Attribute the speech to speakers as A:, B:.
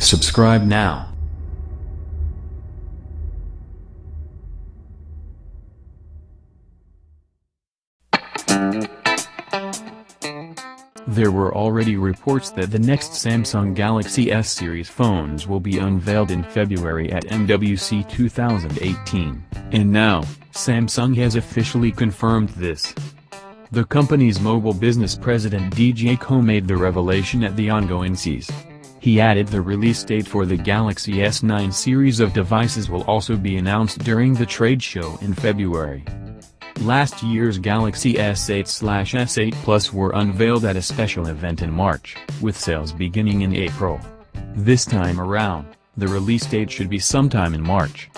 A: Subscribe now. There were already reports that the next Samsung Galaxy S series phones will be unveiled in February at MWC 2018, and now, Samsung has officially confirmed this. The company's mobile business president DJ Ko made the revelation at the ongoing CES. He added the release date for the Galaxy S9 series of devices will also be announced during the trade show in February. Last year's Galaxy S8/S8 Plus were unveiled at a special event in March, with sales beginning in April. This time around, the release date should be sometime in March.